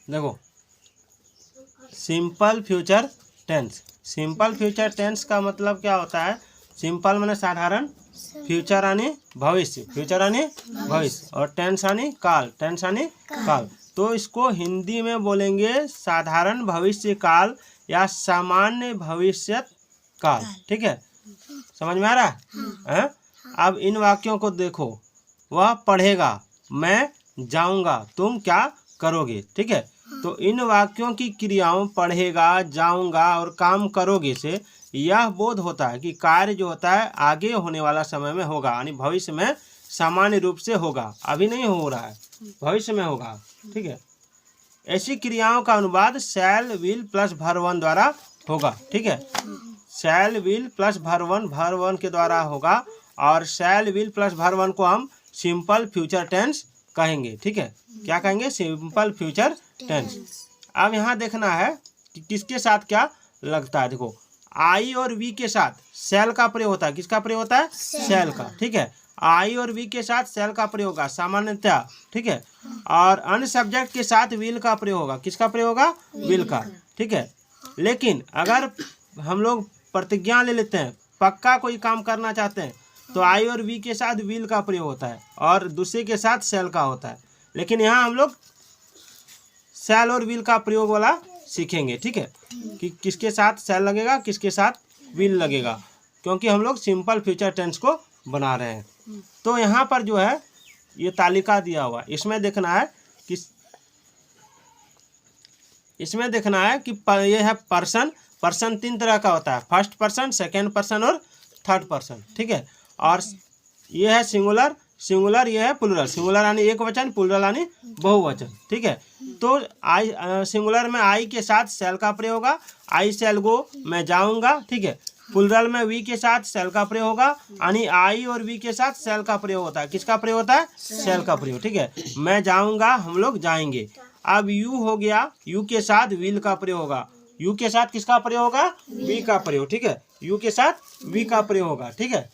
देखो simple future tense. Simple future tense का मतलब क्या होता है? सिंपल माने साधारण, फ्यूचर यानी भविष्य, फ्यूचर यानी भविष्य, और टेंस यानी काल, टेंस यानी काल। तो इसको हिंदी में बोलेंगे साधारण भविष्य काल या सामान्य भविष्य काल। ठीक है, समझ में आ रहा है? अब इन वाक्यों को देखो। वह पढ़ेगा, मैं जाऊंगा, तुम क्या करोगे। ठीक है, तो इन वाक्यों की क्रियाओं पढ़ेगा, जाऊंगा और काम करोगे से यह बोध होता है कि कार्य जो होता है आगे होने वाला समय में होगा, यानी भविष्य में सामान्य रूप से होगा, अभी नहीं हो रहा है, भविष्य में होगा। ठीक है, ऐसी क्रियाओं का अनुवाद शैल विल प्लस भर वन द्वारा होगा। ठीक है, शैल विल प्लस भर वन के द्वारा होगा, और शैल विल प्लस भर वन को हम सिंपल फ्यूचर टेंस कहेंगे। ठीक है, क्या कहेंगे? Simple future tense. अब यहाँ देखना है कि किसके साथ क्या लगता है। देखो आई और वी के साथ शैल का प्रयोग होता है। किसका प्रयोग होता है? शैल का। ठीक है, आई और वी के साथ शैल का प्रयोग होगा सामान्यतः। ठीक है, और अन्य सब्जेक्ट के साथ विल का प्रयोग होगा। किसका प्रयोग होगा? विल का। ठीक है, लेकिन अगर हम लोग प्रतिज्ञा ले लेते हैं, पक्का कोई काम करना चाहते हैं, तो आई और वी के साथ विल का प्रयोग होता है और दूसरे के साथ शैल का होता है। लेकिन यहाँ हम लोग शैल और विल का प्रयोग वाला सीखेंगे। ठीक है, कि किसके साथ शैल लगेगा, किसके साथ विल लगेगा, क्योंकि हम लोग सिंपल फ्यूचर टेंस को बना रहे हैं। तो यहाँ पर जो है ये तालिका दिया हुआ, इसमें देखना है कि ये है पर्सन। पर्सन 3 तरह का होता है, फर्स्ट पर्सन, सेकेंड पर्सन और थर्ड पर्सन। ठीक है, और ये है सिंगुलर, ये है प्लुरल। सिंगुलर यानी एक वचन, प्लुरल यानी बहुवचन। ठीक है, तो आई सिंगुलर में आई के साथ शैल का प्रयोग होगा, आई शैल गो, मैं जाऊंगा। ठीक है, प्लुरल में वी के साथ शैल का प्रयोग होगा, यानी आई और वी के साथ शैल का प्रयोग होता है। किसका प्रयोग होता है? शैल का प्रयोग। ठीक है, मैं जाऊंगा, हम लोग जाएंगे। अब यू हो गया, यू के साथ विल का प्रयोग होगा। यू के साथ किसका प्रयोग होगा? वी का प्रयोग। ठीक है, यू के साथ वी का प्रयोग होगा। ठीक है,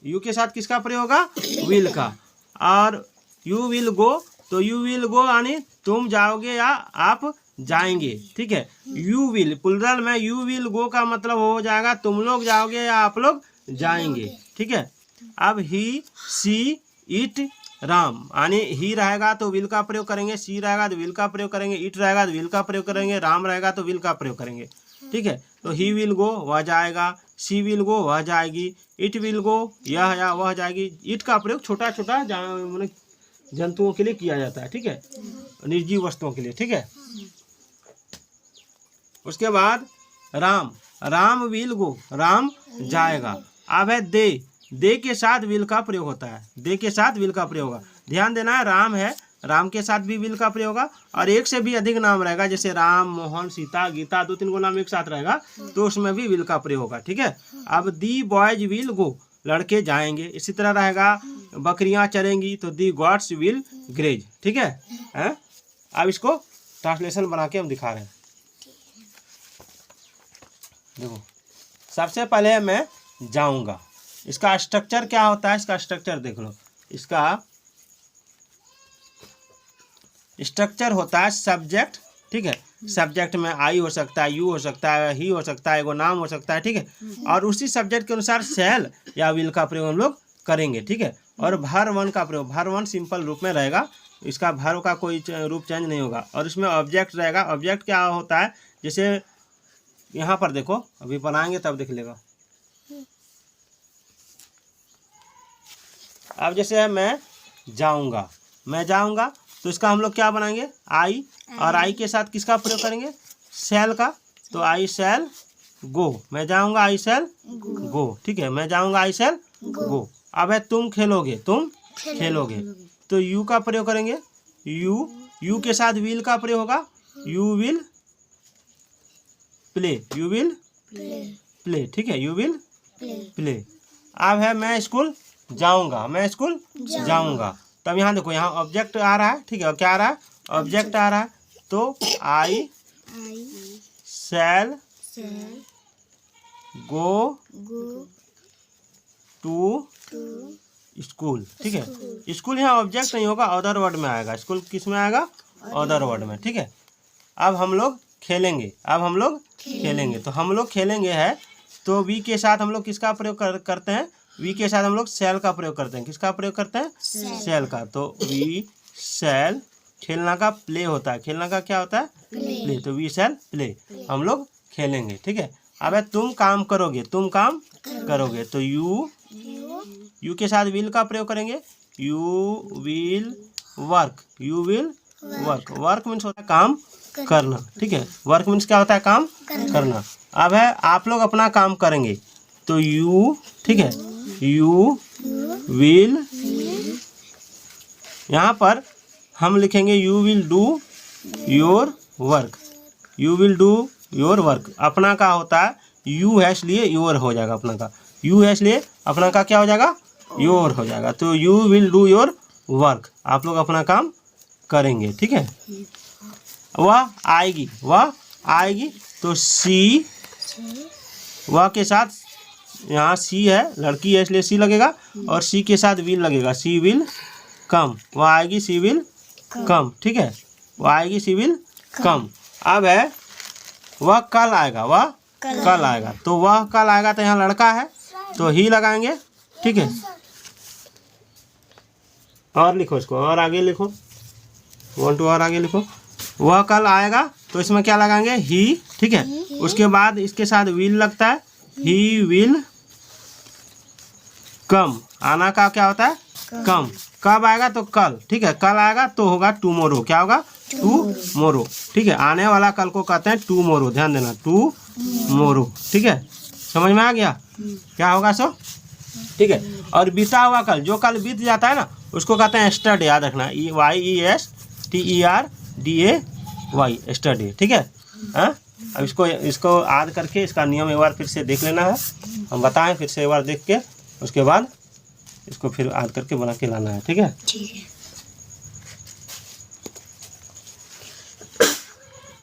यू के साथ किसका प्रयोग होगा? विल का। और यू विल गो, तो यू विल गो यानी तुम जाओगे या आप जाएंगे। ठीक है, यू विल प्लुरल में यू विल गो का मतलब हो जाएगा तुम लोग जाओगे या आप लोग जाएंगे। ठीक है, अब ही, सी, इट, राम, यानी ही रहेगा तो विल का प्रयोग करेंगे, सी रहेगा तो विल का प्रयोग करेंगे, इट रहेगा तो विल का प्रयोग करेंगे, राम रहेगा तो विल का प्रयोग करेंगे। ठीक है, तो ही विल गो, वह जाएगा, सी विल गो, वह जाएगी, इट विल गो, यह या वह जाएगी। इट का प्रयोग छोटा छोटा जंतुओं के लिए किया जाता है। ठीक है, निर्जीव वस्तुओं के लिए। ठीक है, उसके बाद राम विल गो, राम जाएगा। अब है दे के साथ विल का प्रयोग होता है। दे के साथ विल का प्रयोग होगा। ध्यान देना है, राम है, राम के साथ भी विल का प्रयोग होगा, और एक से भी अधिक नाम रहेगा, जैसे राम, मोहन, सीता, गीता, 2-3 गो नाम एक साथ रहेगा, तो उसमें भी विल का प्रयोग होगा। ठीक है, अब दी बॉयज विल गो, लड़के जाएंगे। इसी तरह रहेगा बकरियां चरेंगी, तो दी गॉड्स विल ग्रेज। ठीक है? अब इसको ट्रांसलेशन बना के हम दिखा रहे हैं। देखो, सबसे पहले मैं जाऊंगा, इसका स्ट्रक्चर क्या होता है? इसका स्ट्रक्चर देख लो। इसका स्ट्रक्चर होता है सब्जेक्ट। ठीक है, सब्जेक्ट में आई हो सकता है, यू हो सकता है, ही हो सकता है, एगो नाम हो सकता है। ठीक है, और उसी सब्जेक्ट के अनुसार शैल या विल का प्रयोग हम लोग करेंगे। ठीक है, और भर वन का प्रयोग, भर वन सिंपल रूप में रहेगा, इसका भर का कोई रूप चेंज नहीं होगा। और इसमें ऑब्जेक्ट रहेगा। ऑब्जेक्ट क्या होता है? जैसे यहाँ पर देखो, अभी बनाएंगे तब देख लेगा। अब जैसे है मैं जाऊंगा, तो इसका हम लोग क्या बनाएंगे? आई, और आई के साथ किसका प्रयोग करेंगे? शैल का। तो आई शैल गो, मैं जाऊंगा, आई शैल गो। ठीक है, मैं जाऊंगा, आई शैल गो। अब है तुम खेलोगे, तो यू का प्रयोग करेंगे। यू के साथ विल का प्रयोग होगा। यू विल प्ले, ठीक है, यू विल प्ले। अब है मैं स्कूल जाऊंगा, तब यहाँ देखो, यहाँ ऑब्जेक्ट आ रहा है। ठीक है, और क्या आ रहा है? ऑब्जेक्ट आ रहा है। तो आई शैल गो टू स्कूल, ठीक है। स्कूल यहाँ ऑब्जेक्ट नहीं होगा, अदर वर्ड में आएगा। स्कूल किस में आएगा? अदर वर्ड में, ठीक है। अब हम लोग खेलेंगे, तो हम लोग खेलेंगे है, तो वी के साथ हम लोग किसका प्रयोग करते हैं? वी के साथ हम लोग शैल का प्रयोग करते हैं। किसका प्रयोग करते हैं? शैल का। तो वी शैल, खेलना का प्ले होता है, खेलना का क्या होता है? प्ले। तो वी शैल प्ले, हम लोग खेलेंगे, ठीक है। अब तुम काम करोगे, तो यू के साथ विल का प्रयोग करेंगे। You will work, work means होता है काम करना, ठीक है। वर्क मीन्स क्या होता है? काम करना। अब है आप लोग अपना काम करेंगे, तो यू, ठीक है, यू विल, यहाँ पर हम लिखेंगे you will do your work, you will do your work. अपना का होता है यू है इसलिए योर हो जाएगा, अपना का यू है इसलिए अपना का क्या हो जाएगा? योर हो जाएगा। तो you will do your work, आप लोग अपना काम करेंगे, ठीक है। वह आएगी, तो सी, वह के साथ यहाँ सी है, लड़की है इसलिए सी लगेगा, और सी के साथ विल लगेगा, सी विल कम। वह आएगी, सी विल कम, ठीक है। वह आएगी, सी विल कम। अब है वह कल आएगा, तो वह कल आएगा, तो यहाँ लड़का है तो ही लगाएंगे, ठीक है। और लिखो इसको, और आगे लिखो, 1 2 और आगे लिखो। वह कल आएगा, तो इसमें क्या लगाएंगे? ही, ठीक है। उसके बाद इसके साथ विल लगता है, ही विल कम। आना का क्या होता है? कम। कब आएगा? तो कल, ठीक है। कल आएगा तो होगा टुमोरो, क्या होगा? टुमोरो, ठीक है। आने वाला कल को कहते हैं टुमोरो, ध्यान देना, टुमोरो, ठीक है। समझ में आ गया क्या होगा सो, ठीक है। और बीता हुआ कल, जो कल बीत जाता है ना, उसको कहते हैं एस्टरडे, याद रखना, YESTERDAY, एस्टरडे, ठीक है। हाँ, अब इसको याद करके इसका नियम एक बार फिर से देख लेना है, हम बताएं फिर से एक बार देख के, उसके बाद इसको फिर याद करके बना के लाना है, ठीक है।